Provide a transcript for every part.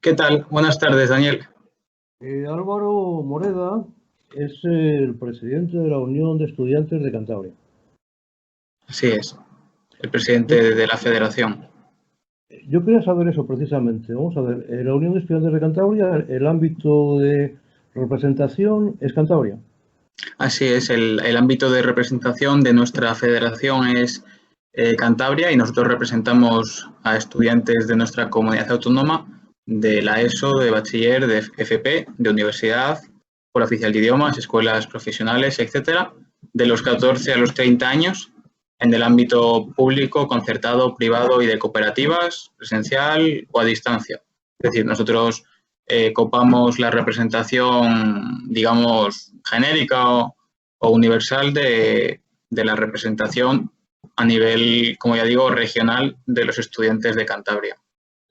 ¿Qué tal? Buenas tardes, Daniel. Álvaro Moreda es el presidente de la Unión de Estudiantes de Cantabria. Así es, el presidente de la federación. Yo quería saber eso precisamente. Vamos a ver, la Unión de Estudiantes de Cantabria, el ámbito de representación es Cantabria. Así es, el ámbito de representación de nuestra federación es Cantabria y nosotros representamos a estudiantes de nuestra comunidad autónoma, de la ESO, de bachiller, de FP, de universidad, escuela oficial de idiomas, escuelas profesionales, etcétera, de los 14 a los 30 años, en el ámbito público, concertado, privado y de cooperativas, presencial o a distancia. Es decir, nosotros copamos la representación, digamos, genérica o universal de la representación a nivel, como ya digo, regional de los estudiantes de Cantabria.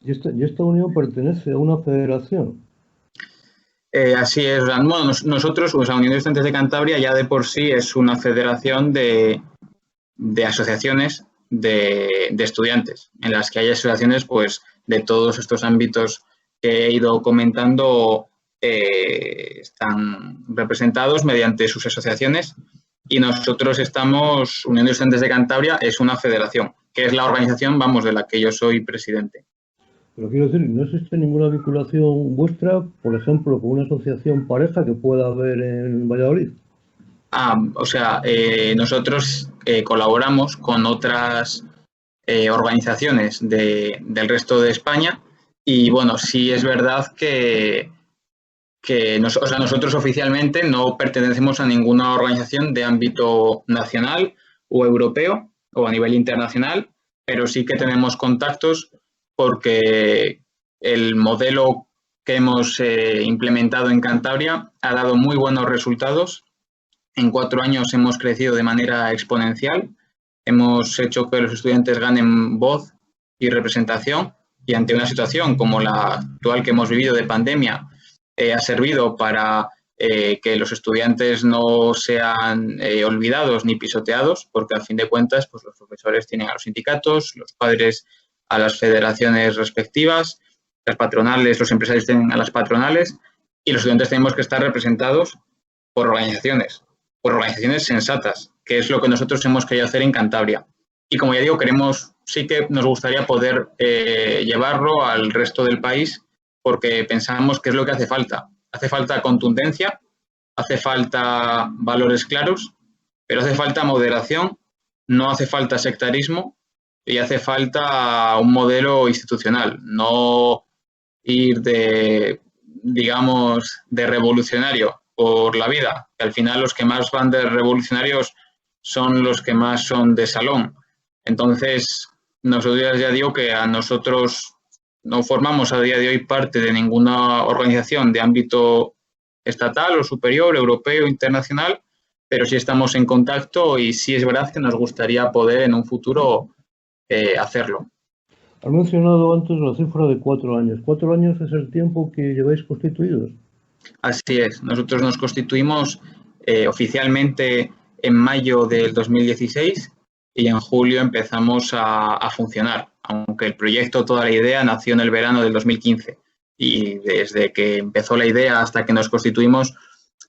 ¿Y esta unión pertenece a una federación? Así es, bueno, nosotros, o sea, Unión de Estudiantes de Cantabria ya de por sí es una federación de asociaciones de estudiantes, en las que hay asociaciones pues de todos estos ámbitos que he ido comentando, están representados mediante sus asociaciones y nosotros estamos, Unión de Estudiantes de Cantabria es una federación, que es la organización, vamos, de la que yo soy presidente. Pero quiero decir, ¿no existe ninguna vinculación vuestra, por ejemplo, con una asociación pareja que pueda haber en Valladolid? O sea, nosotros colaboramos con otras organizaciones del resto de España y bueno, sí es verdad que o sea, nosotros oficialmente no pertenecemos a ninguna organización de ámbito nacional o europeo o a nivel internacional, pero sí que tenemos contactos porque el modelo que hemos implementado en Cantabria ha dado muy buenos resultados. En 4 años hemos crecido de manera exponencial, hemos hecho que los estudiantes ganen voz y representación y ante una situación como la actual que hemos vivido de pandemia, ha servido para que los estudiantes no sean olvidados ni pisoteados, porque al fin de cuentas pues los profesores tienen a los sindicatos, los padres a las federaciones respectivas, las patronales, los empresarios tienen a las patronales y los estudiantes tenemos que estar representados por organizaciones sensatas, que es lo que nosotros hemos querido hacer en Cantabria. Y como ya digo, sí que nos gustaría poder llevarlo al resto del país porque pensamos que es lo que hace falta. Hace falta contundencia, hace falta valores claros, pero hace falta moderación, no hace falta sectarismo y hace falta un modelo institucional, no ir digamos, de revolucionario por la vida, que al final los que más van de revolucionarios son los que más son de salón. Entonces, nosotros ya digo que a nosotros no formamos a día de hoy parte de ninguna organización de ámbito estatal o superior, europeo, internacional, pero sí estamos en contacto y sí es verdad que nos gustaría poder en un futuro hacerlo. Has mencionado antes la cifra de 4 años. ¿4 años es el tiempo que lleváis constituidos? Así es, nosotros nos constituimos oficialmente en mayo del 2016 y en julio empezamos a funcionar, aunque el proyecto, toda la idea nació en el verano del 2015 y desde que empezó la idea hasta que nos constituimos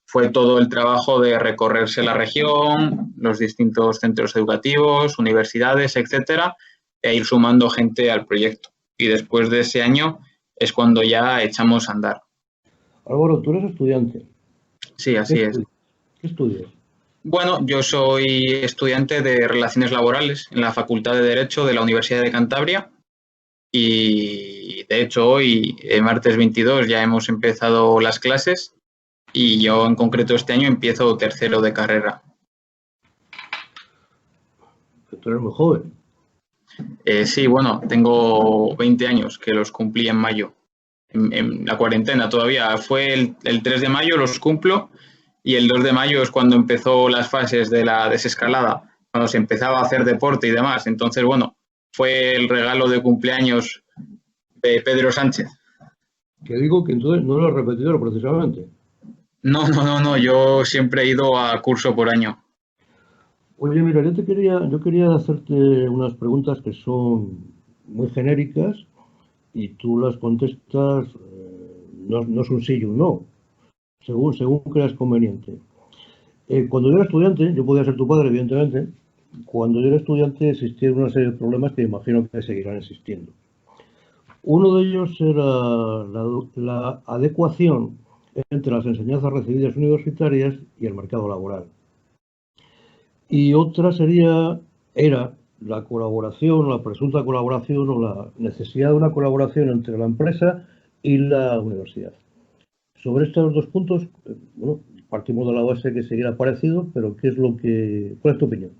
fue todo el trabajo de recorrerse la región, los distintos centros educativos, universidades, etcétera, e ir sumando gente al proyecto. Y después de ese año es cuando ya echamos a andar. Álvaro, tú eres estudiante. Sí, así es. ¿Qué estudias? Bueno, yo soy estudiante de Relaciones Laborales en la Facultad de Derecho de la Universidad de Cantabria y de hecho hoy, martes 22, ya hemos empezado las clases y yo en concreto este año empiezo tercero de carrera. Tú eres muy joven. Sí, bueno, tengo 20 años que los cumplí en mayo, en la cuarentena todavía. Fue el 3 de mayo, los cumplo, y el 2 de mayo es cuando empezó las fases de la desescalada, cuando se empezaba a hacer deporte y demás. Entonces, bueno, fue el regalo de cumpleaños de Pedro Sánchez. Que digo que entonces no lo has repetido precisamente. No, yo siempre he ido a curso por año. Oye, mira, yo quería hacerte unas preguntas que son muy genéricas y tú las contestas no es un sí y un no, según creas conveniente. Cuando yo era estudiante, yo podía ser tu padre, evidentemente, cuando yo era estudiante existían una serie de problemas que imagino que seguirán existiendo. Uno de ellos era la adecuación entre las enseñanzas recibidas universitarias y el mercado laboral. Y otra era la colaboración, la presunta colaboración o la necesidad de una colaboración entre la empresa y la universidad. Sobre estos dos puntos, bueno, partimos de la base que seguirá parecido, pero ¿cuál es tu opinión?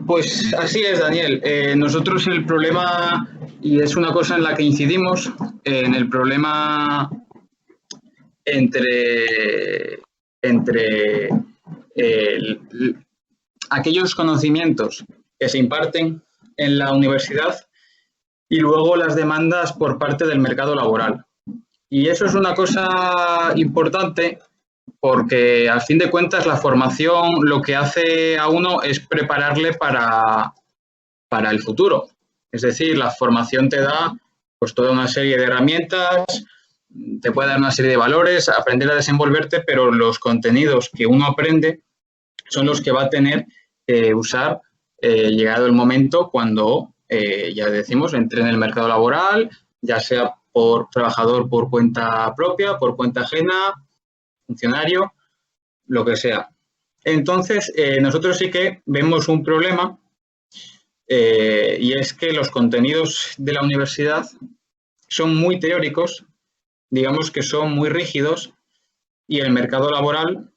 Pues así es, Daniel. Nosotros el problema, y es una cosa en la que incidimos, en el problema entre aquellos conocimientos que se imparten en la universidad y luego las demandas por parte del mercado laboral. Y eso es una cosa importante porque, al fin de cuentas, la formación lo que hace a uno es prepararle para el futuro. Es decir, la formación te da pues toda una serie de herramientas, te puede dar una serie de valores, aprender a desenvolverte, pero los contenidos que uno aprende son los que va a tener que usar llegado el momento cuando, ya decimos, entre en el mercado laboral, ya sea por trabajador por cuenta propia, por cuenta ajena, funcionario, lo que sea. Entonces, nosotros sí que vemos un problema y es que los contenidos de la universidad son muy teóricos, digamos que son muy rígidos y el mercado laboral,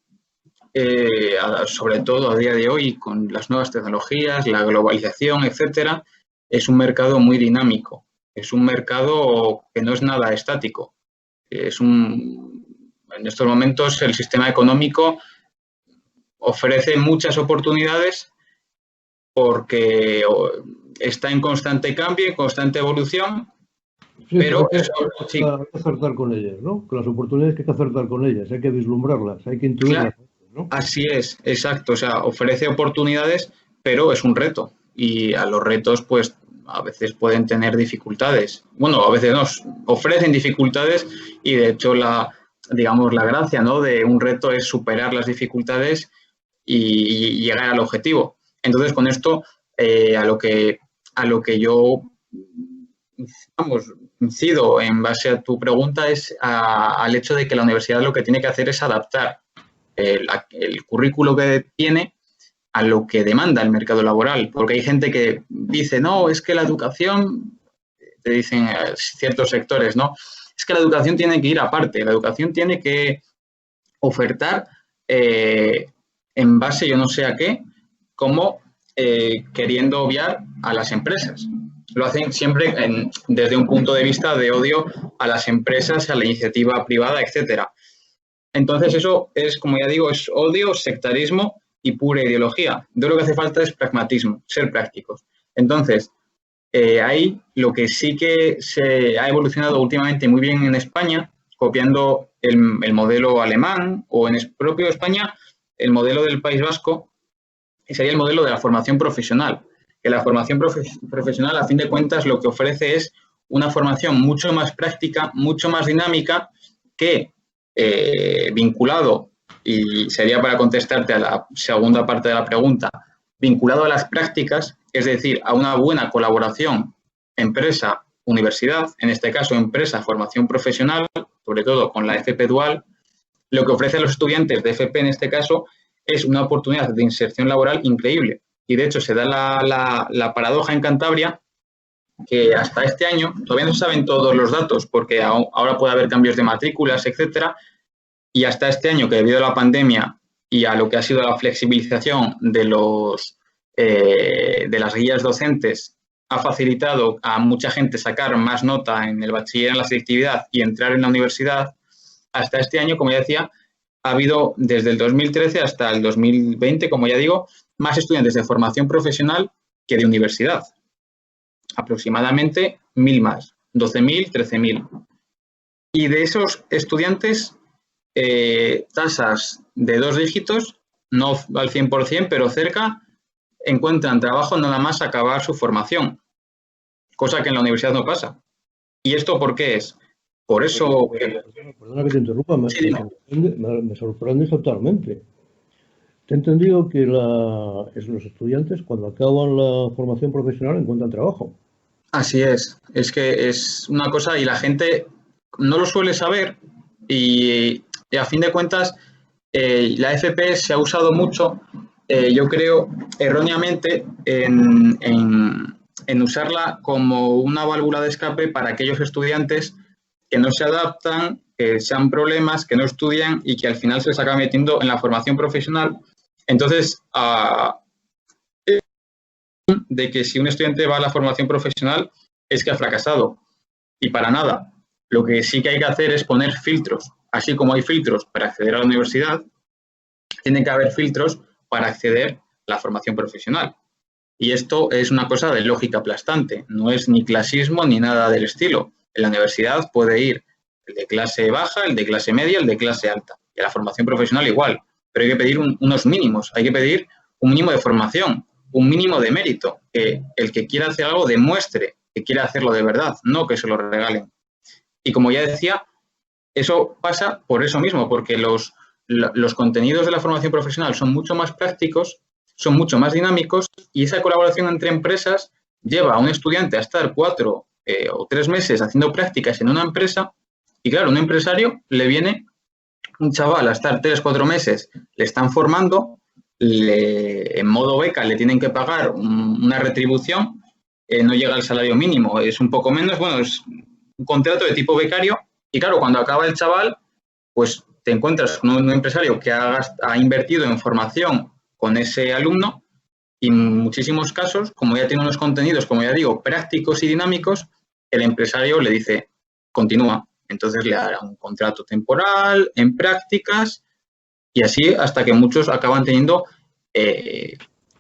sobre todo a día de hoy con las nuevas tecnologías, la globalización, etcétera, es un mercado muy dinámico, es un mercado que no es nada estático. En estos momentos el sistema económico ofrece muchas oportunidades porque está en constante cambio, en constante evolución, sí, pero hay eso sí. que acertar con ellas, ¿no? Con las oportunidades que hay que acertar con ellas, hay que vislumbrarlas, hay que intuirlas, ¿no? Así es, exacto. O sea, ofrece oportunidades, pero es un reto. Y a los retos, pues, a veces pueden tener dificultades. Bueno, a veces nos ofrecen dificultades y, de hecho, digamos, la gracia, ¿no?, de un reto es superar las dificultades y llegar al objetivo. Entonces, con esto, a lo que yo, vamos, incido en base a tu pregunta es al hecho de que la universidad lo que tiene que hacer es adaptar el currículo que tiene a lo que demanda el mercado laboral, porque hay gente que dice, no, es que la educación, te dicen ciertos sectores, no, es que la educación tiene que ir aparte, la educación tiene que ofertar en base yo no sé a qué, como queriendo obviar a las empresas. Lo hacen siempre desde un punto de vista de odio a las empresas, a la iniciativa privada, etcétera. Entonces eso es, como ya digo, es odio, sectarismo y pura ideología. Yo lo que hace falta es pragmatismo, ser prácticos. Entonces, ahí lo que sí que se ha evolucionado últimamente muy bien en España, copiando el modelo alemán o en propio España, el modelo del País Vasco, sería el modelo de la formación profesional. Que la formación profesional, a fin de cuentas, lo que ofrece es una formación mucho más práctica, mucho más dinámica, que vinculado, y sería para contestarte a la segunda parte de la pregunta, vinculado a las prácticas, es decir, a una buena colaboración empresa-universidad, en este caso empresa-formación profesional, sobre todo con la FP Dual, lo que ofrece a los estudiantes de FP en este caso es una oportunidad de inserción laboral increíble. Y de hecho se da la paradoja en Cantabria que hasta este año, todavía no se saben todos los datos porque ahora puede haber cambios de matrículas, etcétera, y hasta este año, que debido a la pandemia y a lo que ha sido la flexibilización de las guías docentes, ha facilitado a mucha gente sacar más nota en el bachiller, en la selectividad y entrar en la universidad. Hasta este año, como ya decía, ha habido desde el 2013 hasta el 2020, como ya digo, más estudiantes de formación profesional que de universidad. Aproximadamente 1.000 más, 12.000, 13.000. Y de esos estudiantes, tasas de 2 dígitos, no al 100%, pero cerca, encuentran trabajo nada más acabar su formación, cosa que en la universidad no pasa. ¿Y esto por qué es? Por eso... Perdona que te interrumpa, Sí, me sorprende totalmente. Te he entendido que los estudiantes, cuando acaban la formación profesional, encuentran trabajo. así es que es una cosa y la gente no lo suele saber y a fin de cuentas la FP se ha usado mucho, yo creo, erróneamente en usarla como una válvula de escape para aquellos estudiantes que no se adaptan, que sean problemas, que no estudian y que al final se les acaba metiendo en la formación profesional. Entonces, de que si un estudiante va a la formación profesional es que ha fracasado. Y para nada. Lo que sí que hay que hacer es poner filtros. Así como hay filtros para acceder a la universidad, tiene que haber filtros para acceder a la formación profesional. Y esto es una cosa de lógica aplastante. No es ni clasismo ni nada del estilo. En la universidad puede ir el de clase baja, el de clase media, el de clase alta. Y a la formación profesional igual. Pero hay que pedir unos mínimos. Hay que pedir un mínimo de formación, un mínimo de mérito. Que el que quiera hacer algo demuestre que quiere hacerlo de verdad, no que se lo regalen. Y como ya decía, eso pasa por eso mismo, porque los contenidos de la formación profesional son mucho más prácticos, son mucho más dinámicos y esa colaboración entre empresas lleva a un estudiante a estar 4 o 3 meses haciendo prácticas en una empresa y claro, un empresario le viene un chaval a estar 3 o 4 meses, le están formando, en modo beca le tienen que pagar una retribución, no llega al salario mínimo, es un poco menos, bueno, es un contrato de tipo becario y claro, cuando acaba el chaval, pues te encuentras con un empresario que ha invertido en formación con ese alumno y en muchísimos casos, como ya tiene unos contenidos, como ya digo, prácticos y dinámicos, el empresario le dice, continúa. Entonces le hará un contrato temporal, en prácticas y así hasta que muchos acaban teniendo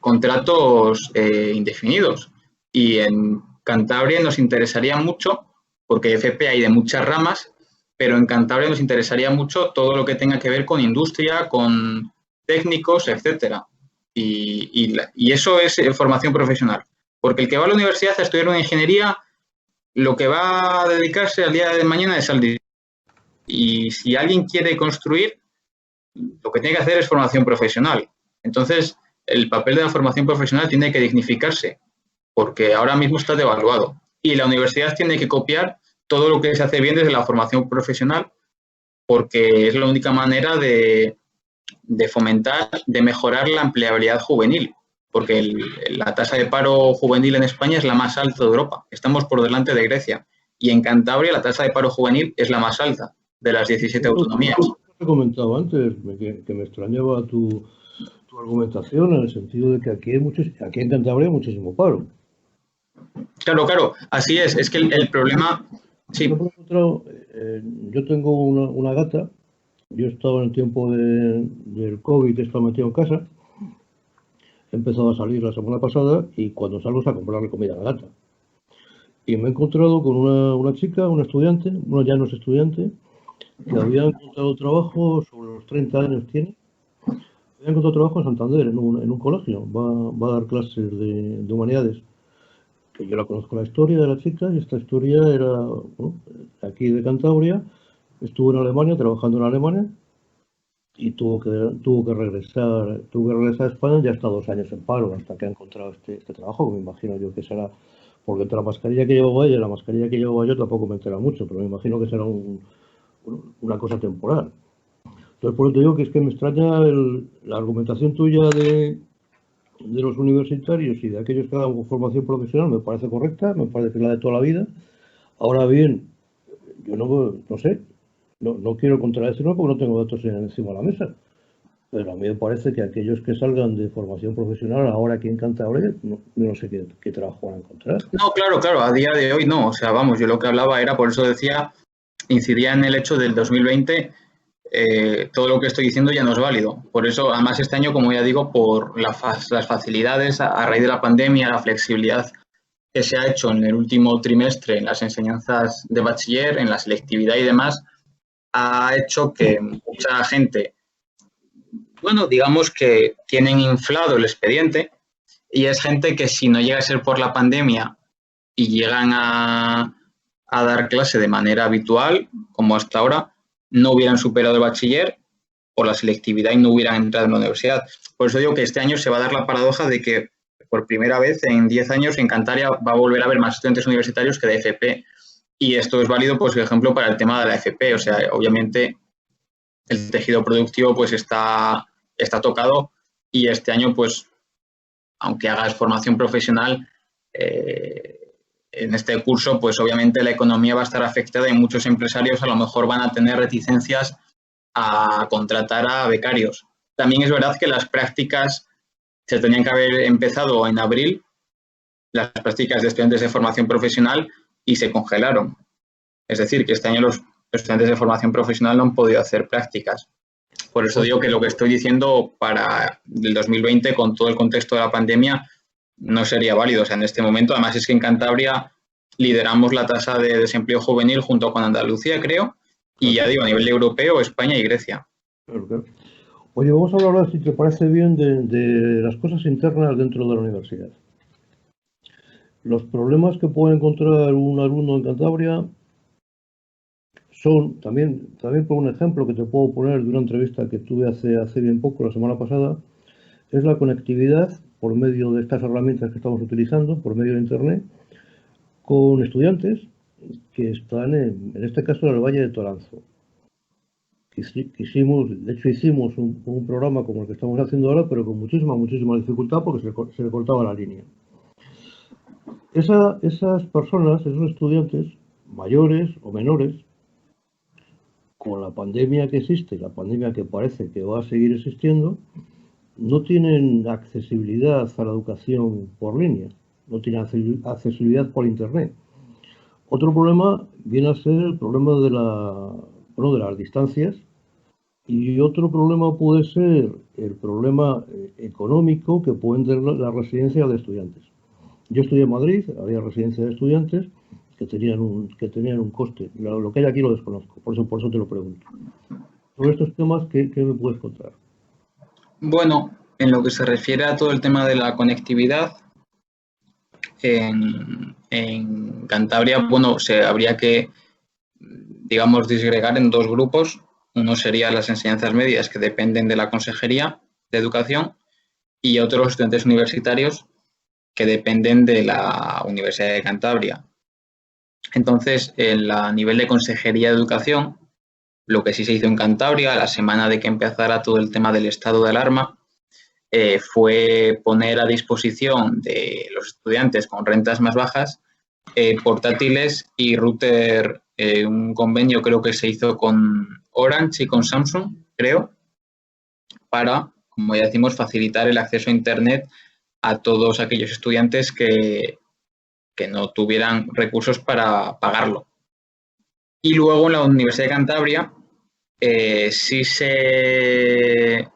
contratos indefinidos. Y en Cantabria nos interesaría mucho, porque FP hay de muchas ramas, pero en Cantabria nos interesaría mucho todo lo que tenga que ver con industria, con técnicos, etcétera. Y eso es formación profesional. Porque el que va a la universidad a estudiar una ingeniería, lo que va a dedicarse al día de mañana es al diseño. Y si alguien quiere construir, lo que tiene que hacer es formación profesional. Entonces, el papel de la formación profesional tiene que dignificarse, porque ahora mismo está devaluado. Y la universidad tiene que copiar todo lo que se hace bien desde la formación profesional, porque es la única manera de fomentar, de mejorar la empleabilidad juvenil, porque la tasa de paro juvenil en España es la más alta de Europa. Estamos por delante de Grecia. Y en Cantabria la tasa de paro juvenil es la más alta de las 17 autonomías. He comentado antes que me extrañaba tu argumentación en el sentido de que aquí en Cantabria hay muchísimo paro. Claro, así es. Es que el problema... Sí. Yo tengo una gata. Yo he estado en el tiempo del COVID, he estado metido en casa. He empezado a salir la semana pasada y cuando salgo es a comprarle comida a la gata. Y me he encontrado con una chica, una estudiante, bueno, ya no es estudiante, que había encontrado trabajo, sobre los 30 años tiene, había encontrado trabajo en Santander, en un colegio, va a dar clases de humanidades. Que yo la conozco la historia de la chica y esta historia era aquí de Cantabria, estuvo en Alemania, trabajando en Alemania y tuvo que regresar a España, ya está 2 años en paro hasta que ha encontrado este trabajo, que me imagino yo que será, porque entre la mascarilla que llevaba ella y la mascarilla que llevaba yo tampoco me entera mucho, pero me imagino que será una cosa temporal. Entonces, por eso te digo que es que me extraña la argumentación tuya de los universitarios y de aquellos que hagan formación profesional, me parece correcta, me parece que es la de toda la vida. Ahora bien, yo no sé, no quiero contradecirlo porque no tengo datos encima de la mesa, pero a mí me parece que aquellos que salgan de formación profesional ahora aquí en Cantabria, no sé qué trabajo van a encontrar. No, claro, a día de hoy no. O sea, vamos, yo lo que hablaba era, por eso decía, incidía en el hecho del 2020, todo lo que estoy diciendo ya no es válido. Por eso, además, este año, como ya digo, por las facilidades a raíz de la pandemia, la flexibilidad que se ha hecho en el último trimestre en las enseñanzas de bachiller, en la selectividad y demás, ha hecho que mucha gente, bueno, digamos que tienen inflado el expediente y es gente que si no llega a ser por la pandemia y llegan a a dar clase de manera habitual, como hasta ahora, no hubieran superado el bachiller por la selectividad y no hubieran entrado en la universidad. Por eso digo que este año se va a dar la paradoja de que por primera vez en 10 años en Cantabria va a volver a haber más estudiantes universitarios que de FP. Y esto es válido, pues, por ejemplo, para el tema de la FP. O sea, obviamente el tejido productivo pues está tocado y este año, pues, aunque hagas formación profesional, en este curso, pues obviamente la economía va a estar afectada y muchos empresarios a lo mejor van a tener reticencias a contratar a becarios. También es verdad que las prácticas se tenían que haber empezado en abril, las prácticas de estudiantes de formación profesional, y se congelaron. Es decir, que este año los estudiantes de formación profesional no han podido hacer prácticas. Por eso digo que lo que estoy diciendo para el 2020, con todo el contexto de la pandemia, no sería válido. O sea, en este momento, además es que en Cantabria lideramos la tasa de desempleo juvenil junto con Andalucía, creo, y ya digo, a nivel europeo, España y Grecia. Claro. Oye, vamos a hablar ahora, si te parece bien, de las cosas internas dentro de la universidad. Los problemas que puede encontrar un alumno en Cantabria son, también por un ejemplo que te puedo poner de una entrevista que tuve hace bien poco, la semana pasada, es la conectividad por medio de estas herramientas que estamos utilizando, por medio de Internet, con estudiantes que están, en este caso, en el Valle de Toranzo. De hecho hicimos un programa como el que estamos haciendo ahora, pero con muchísima dificultad porque se le cortaba la línea. Esas personas, esos estudiantes, mayores o menores, con la pandemia que existe, la pandemia que parece que va a seguir existiendo, no tienen accesibilidad a la educación por línea, no tienen accesibilidad por Internet. Otro problema viene a ser el problema de las distancias, y otro problema puede ser el problema económico que pueden tener las residencias de estudiantes. Yo estudié en Madrid, había residencias de estudiantes que tenían un coste. Lo que hay aquí lo desconozco, por eso te lo pregunto. Sobre estos temas, ¿qué me puedes contar? Bueno, en lo que se refiere a todo el tema de la conectividad, en Cantabria, bueno, habría que, digamos, disgregar en dos grupos. Uno sería las enseñanzas medias, que dependen de la Consejería de Educación, y otros estudiantes universitarios que dependen de la Universidad de Cantabria. Entonces, a nivel de Consejería de Educación, lo que sí se hizo en Cantabria, la semana de que empezara todo el tema del estado de alarma, fue poner a disposición de los estudiantes con rentas más bajas portátiles y router, un convenio creo que se hizo con Orange y con Samsung, creo, para, como ya decimos, facilitar el acceso a Internet a todos aquellos estudiantes que no tuvieran recursos para pagarlo. Y luego en la Universidad de Cantabria sí se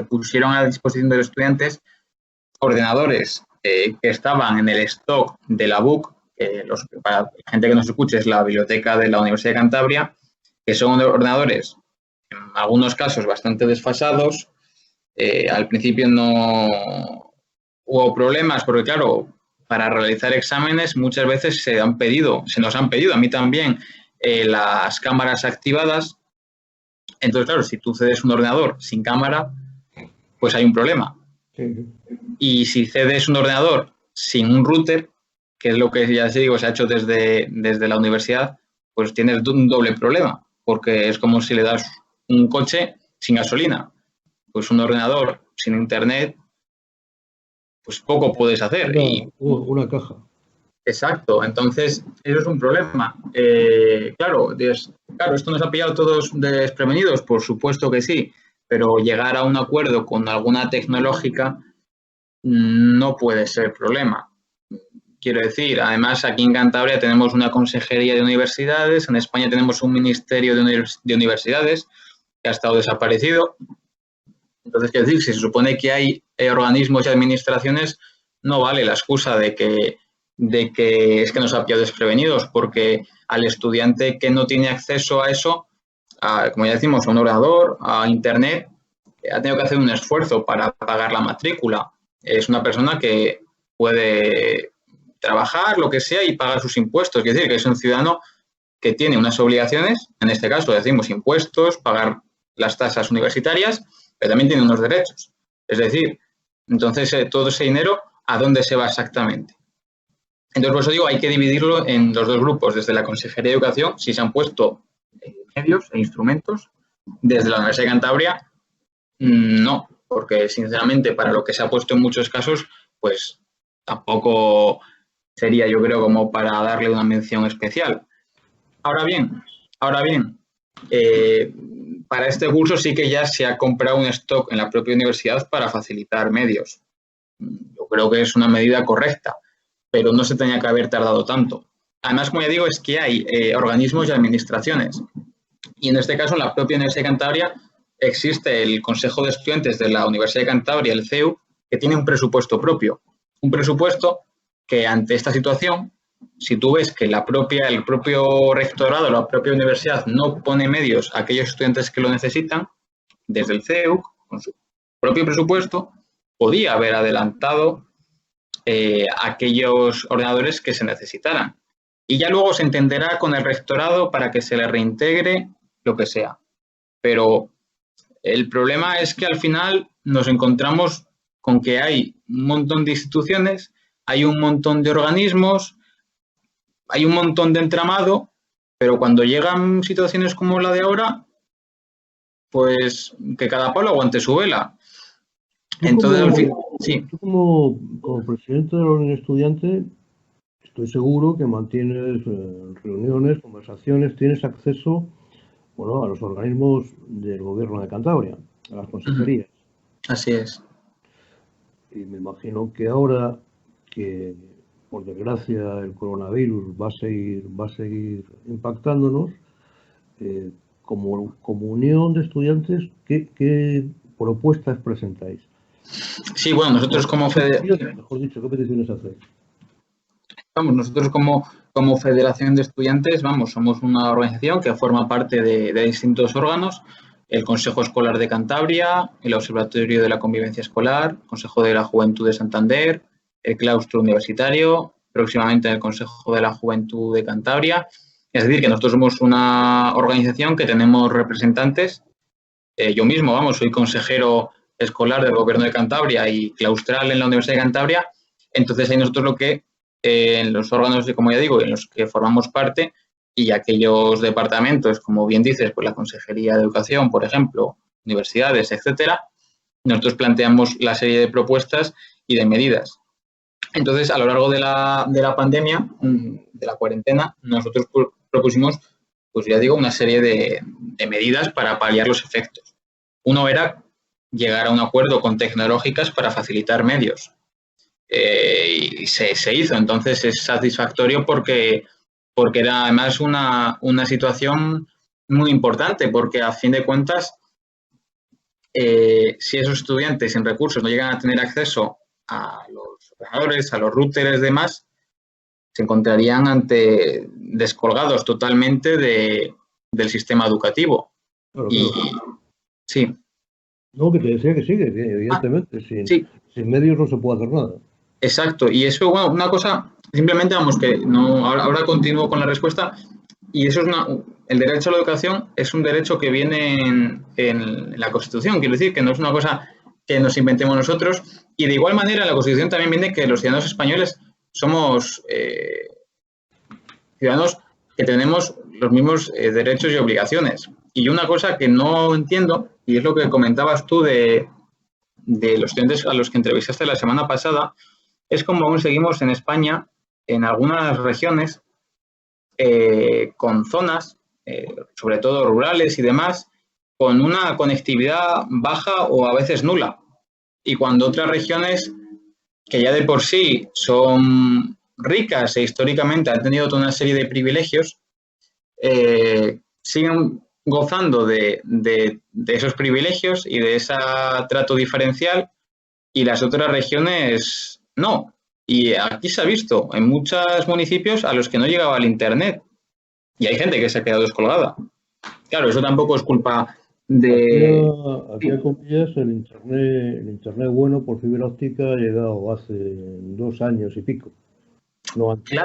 pusieron a disposición de los estudiantes ordenadores que estaban en el stock de la BUC, para la gente que nos escuche, es la biblioteca de la Universidad de Cantabria, que son ordenadores, en algunos casos, bastante desfasados. Al principio no hubo problemas porque, claro, para realizar exámenes muchas veces se nos han pedido, a mí también, las cámaras activadas. Entonces, claro, si tú cedes un ordenador sin cámara, pues hay un problema. Sí. Y si cedes un ordenador sin un router, que es lo que ya os digo, se ha hecho desde la universidad, pues tienes un doble problema, porque es como si le das un coche sin gasolina. Pues un ordenador sin Internet, pues poco puedes hacer. Una caja. Exacto, entonces eso es un problema. Claro, esto nos ha pillado todos desprevenidos, por supuesto que sí, pero llegar a un acuerdo con alguna tecnológica no puede ser problema. Quiero decir, además aquí en Cantabria tenemos una consejería de universidades, en España tenemos un ministerio de universidades que ha estado desaparecido. Entonces, quiero decir, si se supone que hay organismos y administraciones, no vale la excusa de que es que nos ha pillado desprevenidos, porque al estudiante que no tiene acceso a eso, como ya decimos, a un ordenador, a Internet, ha tenido que hacer un esfuerzo para pagar la matrícula. Es una persona que puede trabajar, lo que sea, y pagar sus impuestos. Es decir, que es un ciudadano que tiene unas obligaciones, en este caso decimos impuestos, pagar las tasas universitarias, pero también tiene unos derechos. Es decir, entonces todo ese dinero, ¿a dónde se va exactamente? Entonces, por eso digo, hay que dividirlo en los dos grupos. Desde la Consejería de Educación, si se han puesto medios e instrumentos. Desde la Universidad de Cantabria, no, porque sinceramente para lo que se ha puesto en muchos casos, pues tampoco sería, yo creo, como para darle una mención especial. Ahora bien, para este curso sí que ya se ha comprado un stock en la propia universidad para facilitar medios. Yo creo que es una medida correcta, pero no se tenía que haber tardado tanto. Además, como ya digo, es que hay organismos y administraciones. Y en este caso, en la propia Universidad de Cantabria, existe el Consejo de Estudiantes de la Universidad de Cantabria, el CEU, que tiene un presupuesto propio. Un presupuesto que ante esta situación, si tú ves que el propio rectorado, la propia universidad no pone medios a aquellos estudiantes que lo necesitan, desde el CEU, con su propio presupuesto, podía haber adelantado aquellos ordenadores que se necesitaran. Y ya luego se entenderá con el rectorado para que se le reintegre lo que sea. Pero el problema es que al final nos encontramos con que hay un montón de instituciones, hay un montón de organismos, hay un montón de entramado, pero cuando llegan situaciones como la de ahora, pues que cada palo aguante su vela. Entonces, al fin, sí. Tú como presidente de la Unión Estudiante, estoy seguro que mantienes reuniones, conversaciones, tienes acceso, bueno, a los organismos del Gobierno de Cantabria, a las consejerías. Así es. Y me imagino que ahora que, por desgracia, el coronavirus va a seguir impactándonos, como unión de estudiantes, ¿qué propuestas presentáis? Sí, bueno, nosotros como federación... Mejor dicho, ¿qué peticiones hacéis? Vamos, nosotros como Federación de Estudiantes, vamos, somos una organización que forma parte de distintos órganos, el Consejo Escolar de Cantabria, el Observatorio de la Convivencia Escolar, el Consejo de la Juventud de Santander, el Claustro Universitario, próximamente el Consejo de la Juventud de Cantabria. Es decir, que nosotros somos una organización que tenemos representantes. Yo mismo, vamos, soy consejero escolar del Gobierno de Cantabria y claustral en la Universidad de Cantabria. Entonces, ahí nosotros lo que en los órganos, como ya digo, en los que formamos parte y aquellos departamentos, como bien dices, pues la Consejería de Educación, por ejemplo, universidades, etcétera, nosotros planteamos la serie de propuestas y de medidas. Entonces, a lo largo de la pandemia, de la cuarentena, nosotros propusimos, pues ya digo, una serie de medidas para paliar los efectos. Uno era llegar a un acuerdo con tecnológicas para facilitar medios. Y se hizo, entonces es satisfactorio porque era además una situación muy importante, porque a fin de cuentas, si esos estudiantes sin recursos no llegan a tener acceso a los ordenadores, a los routers y demás, se encontrarían descolgados totalmente del sistema educativo. Claro, y sí. No, que te decía que sí, que evidentemente, sin medios no se puede hacer nada. Exacto, y eso, bueno, una cosa, simplemente vamos que no, ahora continúo con la respuesta, y eso es el derecho a la educación es un derecho que viene en la Constitución, quiero decir que no es una cosa que nos inventemos nosotros, y de igual manera en la Constitución también viene que los ciudadanos españoles somos ciudadanos que tenemos los mismos derechos y obligaciones. Y una cosa que no entiendo, y es lo que comentabas tú de los estudiantes a los que entrevistaste la semana pasada, es como aún seguimos en España, en algunas regiones, con zonas, sobre todo rurales y demás, con una conectividad baja o a veces nula. Y cuando otras regiones, que ya de por sí son ricas e históricamente han tenido toda una serie de privilegios, siguen gozando de esos privilegios y de ese trato diferencial, y las otras regiones no. Y aquí se ha visto en muchos municipios a los que no llegaba el internet y hay gente que se ha quedado descolgada. Claro, eso tampoco es culpa de... Aquí a comillas, el internet bueno por fibra óptica ha llegado hace 2 años y pico. no antes.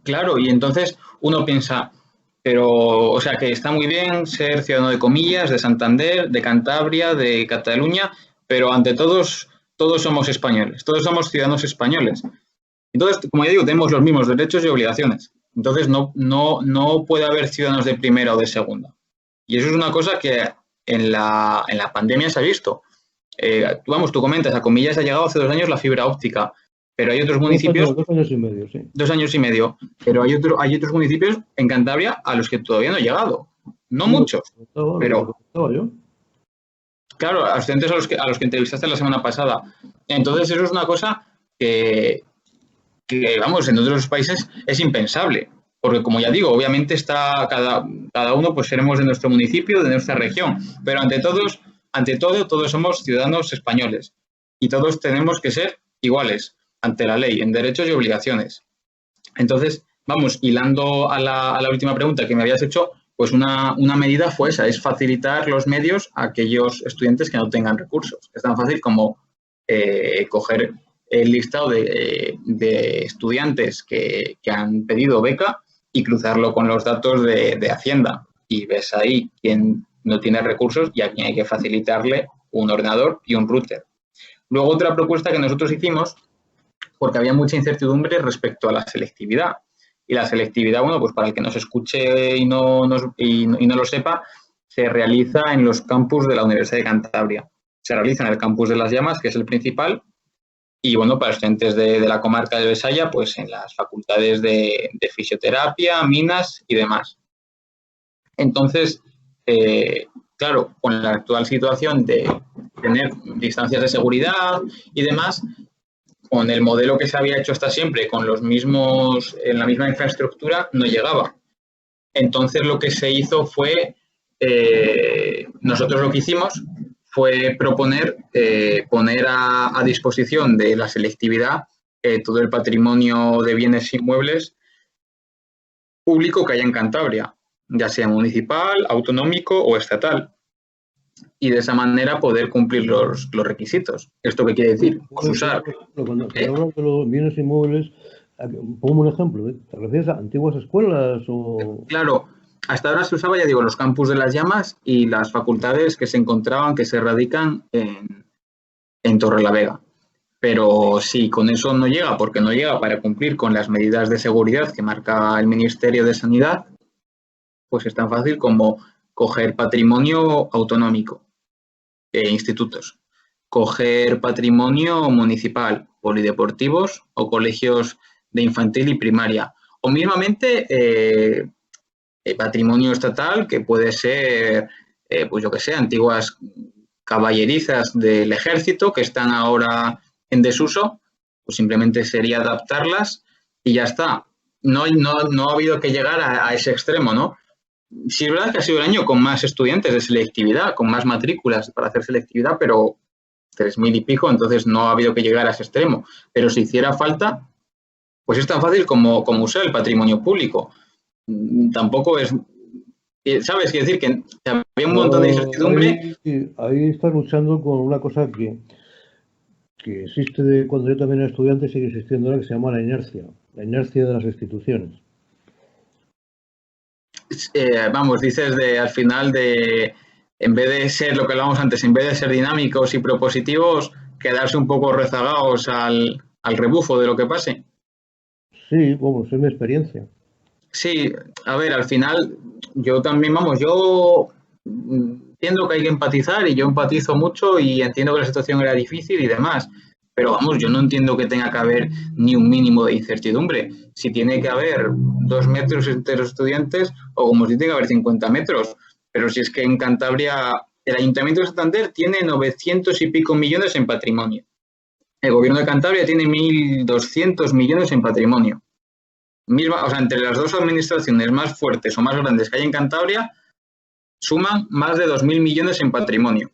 Claro, y entonces uno piensa, pero, o sea, que está muy bien ser ciudadano de Comillas, de Santander, de Cantabria, de Cataluña, pero ante todos somos españoles, todos somos ciudadanos españoles. Entonces, como ya digo, tenemos los mismos derechos y obligaciones. Entonces, no puede haber ciudadanos de primera o de segunda. Y eso es una cosa que en la pandemia se ha visto. Tú comentas, a Comillas ha llegado hace 2 años la fibra óptica, pero hay otros municipios... 2 años y medio, sí. 2 años y medio, pero hay otros municipios en Cantabria a los que todavía no ha llegado. No muchos, pero... Claro, a los estudiantes a los que entrevistaste la semana pasada. Entonces, eso es una cosa que vamos, en otros países es impensable. Porque, como ya digo, obviamente está cada uno, pues seremos de nuestro municipio, de nuestra región. Pero ante todo, todos somos ciudadanos españoles. Y todos tenemos que ser iguales ante la ley, en derechos y obligaciones. Entonces, vamos, hilando a la última pregunta que me habías hecho, pues una medida fue esa, es facilitar los medios a aquellos estudiantes que no tengan recursos. Es tan fácil como coger el listado de estudiantes que han pedido beca y cruzarlo con los datos de Hacienda. Y ves ahí quién no tiene recursos y a quién hay que facilitarle un ordenador y un router. Luego, otra propuesta que nosotros hicimos, porque había mucha incertidumbre respecto a la selectividad. Y la selectividad, bueno, pues para el que nos escuche y no lo sepa, se realiza en los campus de la Universidad de Cantabria. Se realiza en el campus de Las Llamas, que es el principal, y bueno, para estudiantes de la comarca de Besaya, pues en las facultades de fisioterapia, minas y demás. Entonces, claro, con la actual situación de tener distancias de seguridad y demás, con el modelo que se había hecho hasta siempre, con en la misma infraestructura, no llegaba. Entonces, lo que se hizo fue, nosotros lo que hicimos fue proponer poner a disposición de la selectividad todo el patrimonio de bienes inmuebles público que haya en Cantabria, ya sea municipal, autonómico o estatal. Y de esa manera poder cumplir los requisitos. ¿Esto qué quiere decir? Pues usar... Cuando hablas de los bienes inmuebles, pongo un ejemplo, ¿te refieres a antiguas escuelas o...? Claro, hasta ahora se usaba, ya digo, los campus de Las Llamas y las facultades que se radican en Torrelavega. Pero si con eso no llega, porque no llega para cumplir con las medidas de seguridad que marca el Ministerio de Sanidad, pues es tan fácil como coger patrimonio autonómico, institutos, coger patrimonio municipal, polideportivos o colegios de infantil y primaria, o mismamente patrimonio estatal que puede ser, pues yo que sé, antiguas caballerizas del ejército que están ahora en desuso, pues simplemente sería adaptarlas y ya está. No ha habido que llegar a ese extremo, ¿no? Sí, es verdad que ha sido el año con más estudiantes de selectividad, con más matrículas para hacer selectividad, pero 3.000 y pico, entonces no ha habido que llegar a ese extremo. Pero si hiciera falta, pues es tan fácil como usar el patrimonio público. Tampoco es... ¿Sabes? Quiere decir que había un montón de incertidumbre. Ahí estás luchando con una cosa que existe cuando yo también era estudiante, sigue existiendo ahora, que se llama la inercia de las instituciones. Vamos, dices al final en vez de ser lo que hablábamos antes, en vez de ser dinámicos y propositivos, quedarse un poco rezagados al rebufo de lo que pase. Sí, vamos, es mi experiencia. Sí, a ver, al final yo también, yo entiendo que hay que empatizar y yo empatizo mucho y entiendo que la situación era difícil y demás. Pero vamos, yo no entiendo que tenga que haber ni un mínimo de incertidumbre. Si tiene que haber 2 metros entre los estudiantes o como si tiene que haber 50 metros. Pero si es que en Cantabria el Ayuntamiento de Santander tiene 900 y pico millones en patrimonio. El Gobierno de Cantabria tiene 1.200 millones en patrimonio. Entre las dos administraciones más fuertes o más grandes que hay en Cantabria, suman más de 2.000 millones en patrimonio.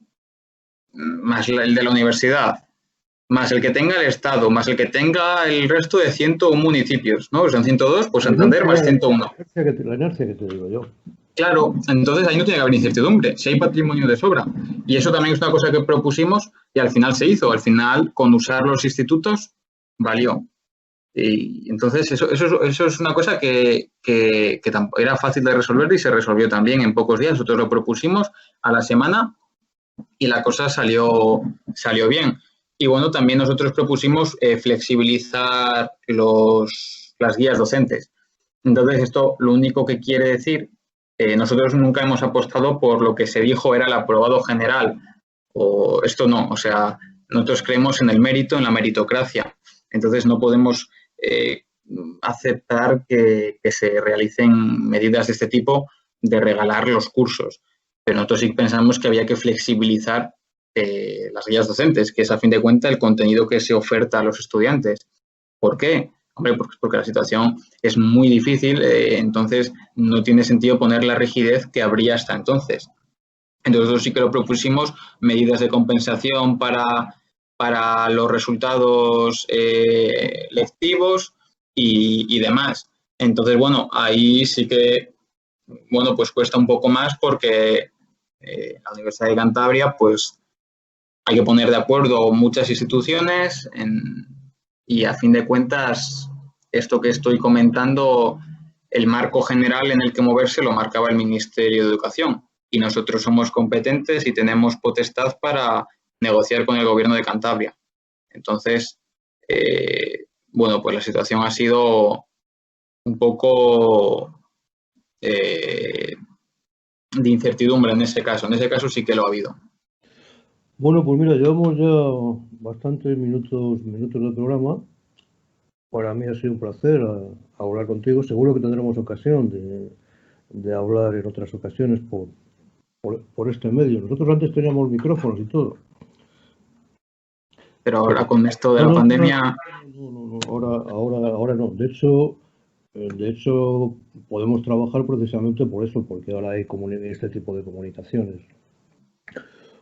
Más el de la universidad, más el que tenga el Estado, más el que tenga el resto de 101 municipios, ¿no? Son 102, pues Santander más 101. La inercia que te digo yo. Claro, entonces ahí no tiene que haber incertidumbre, si hay patrimonio de sobra. Y eso también es una cosa que propusimos y al final se hizo. Al final, con usar los institutos, valió. Y entonces eso es una cosa que era fácil de resolver y se resolvió también en pocos días. Nosotros lo propusimos a la semana y la cosa salió bien. Y bueno, también nosotros propusimos flexibilizar las guías docentes. Entonces, esto lo único que quiere decir, nosotros nunca hemos apostado por lo que se dijo era el aprobado general, o esto no, o sea, nosotros creemos en el mérito, en la meritocracia. Entonces, no podemos aceptar que se realicen medidas de este tipo de regalar los cursos. Pero nosotros sí pensamos que había que flexibilizar las guías docentes, que es a fin de cuentas el contenido que se oferta a los estudiantes. ¿Por qué? Hombre, porque la situación es muy difícil, entonces no tiene sentido poner la rigidez que habría hasta entonces. Entonces, nosotros sí que lo propusimos, medidas de compensación para los resultados lectivos y demás. Entonces, bueno, ahí sí que, bueno, pues cuesta un poco más porque la Universidad de Cantabria, pues hay que poner de acuerdo muchas instituciones y a fin de cuentas, esto que estoy comentando, el marco general en el que moverse lo marcaba el Ministerio de Educación y nosotros somos competentes y tenemos potestad para negociar con el Gobierno de Cantabria. Entonces, bueno, pues la situación ha sido un poco de incertidumbre en ese caso. En ese caso sí que lo ha habido. Bueno, pues mira, llevamos ya bastantes minutos de programa. Para mí ha sido un placer hablar contigo. Seguro que tendremos ocasión de hablar en otras ocasiones por este medio. Nosotros antes teníamos micrófonos y todo. Pero ahora con esto de la pandemia... No, ahora no. De hecho, podemos trabajar precisamente por eso, porque ahora hay este tipo de comunicaciones.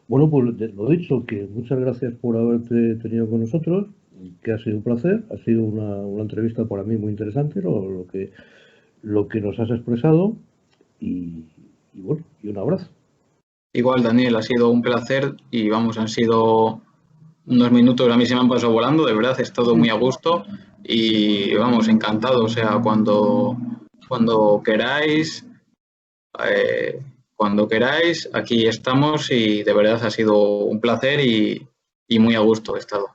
Bueno, pues lo dicho, que muchas gracias por haberte tenido con nosotros, que ha sido un placer, ha sido una entrevista para mí muy interesante, lo que nos has expresado, y bueno, y un abrazo. Igual, Daniel, ha sido un placer y vamos, han sido unos minutos, a mí se me han pasado volando, de verdad, he estado muy a gusto y vamos, encantado, o sea, cuando queráis, aquí estamos y de verdad ha sido un placer y muy a gusto he estado.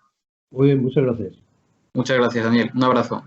Muy bien, muchas gracias. Muchas gracias, Daniel. Un abrazo.